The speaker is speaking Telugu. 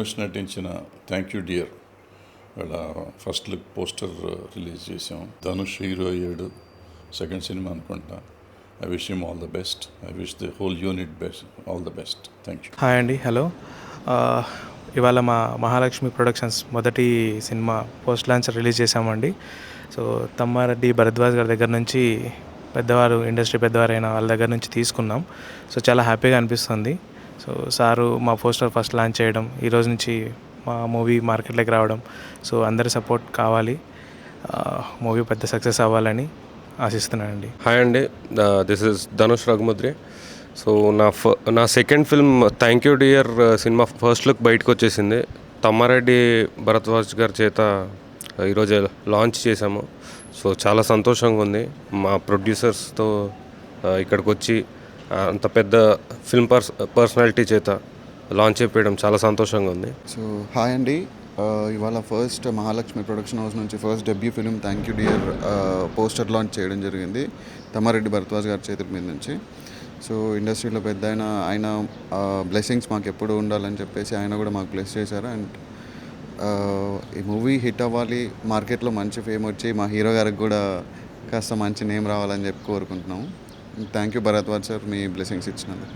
ధనుష్ నటించిన థ్యాంక్ యూ డియర్ వాళ్ళ ఫస్ట్ లుక్ పోస్టర్ రిలీజ్ చేసాం. ధనుష్ హీరో అయ్యాడు, సెకండ్ సినిమా అనుకుంటా. I wish him all the best. I wish the whole unit best all the best. Thank you. Hi అండి, హలో. ఇవాళ మా మహాలక్ష్మి ప్రొడక్షన్స్ మొదటి సినిమా పోస్ట్ లాంచ్ రిలీజ్ చేశామండి. సో తమ్మారెడ్డి భరద్వాజ్ గారి దగ్గర నుంచి పెద్దవారు, ఇండస్ట్రీ పెద్దవారైన వాళ్ళ దగ్గర నుంచి తీసుకున్నాం. సో చాలా హ్యాపీగా అనిపిస్తుంది. సో సారు మా పోస్టర్ ఫస్ట్ లాంచ్ చేయడం, ఈరోజు నుంచి మా మూవీ మార్కెట్లోకి రావడం, సో అందరి సపోర్ట్ కావాలి, మూవీ పెద్ద సక్సెస్ అవ్వాలని ఆశిస్తున్నానండి. హాయ్ అండి, this is Dhanush Raghumudri. So నా second film thank you dear cinema first look బయటకు వచ్చేసింది. తమ్మారెడ్డి భరద్వాజ్ గారి చేత ఈరోజు లాంచ్ చేశాము. సో చాలా సంతోషంగా ఉంది. మా ప్రొడ్యూసర్స్తో ఇక్కడికి వచ్చి అంత పెద్ద ఫిల్మ్ పర్సనాలిటీ చేత లాంచ్ చేయడం చాలా సంతోషంగా ఉంది. సో హాయ్ అండి, ఇవాళ ఫస్ట్ మహాలక్ష్మి ప్రొడక్షన్ హౌస్ నుంచి first debut film thank you dear poster launch చేయడం జరిగింది తమ్మారెడ్డి భరద్వాజ్ గారి చేతుల మీద నుంచి. సో ఇండస్ట్రీలో పెద్ద ఆయన బ్లెస్సింగ్స్ మాకు ఎప్పుడు ఉండాలని చెప్పేసి ఆయన కూడా మాకు బ్లెస్ చేశారు. అండ్ ఈ మూవీ హిట్ అవ్వాలి, మార్కెట్లో మంచి ఫేమ్ వచ్చి మా హీరో గారికి కూడా కాస్త మంచి నేమ్ రావాలని చెప్పి కోరుకుంటున్నాము. Thank you Bharadwaj sir, me blessings ఇచ్చినందుకు.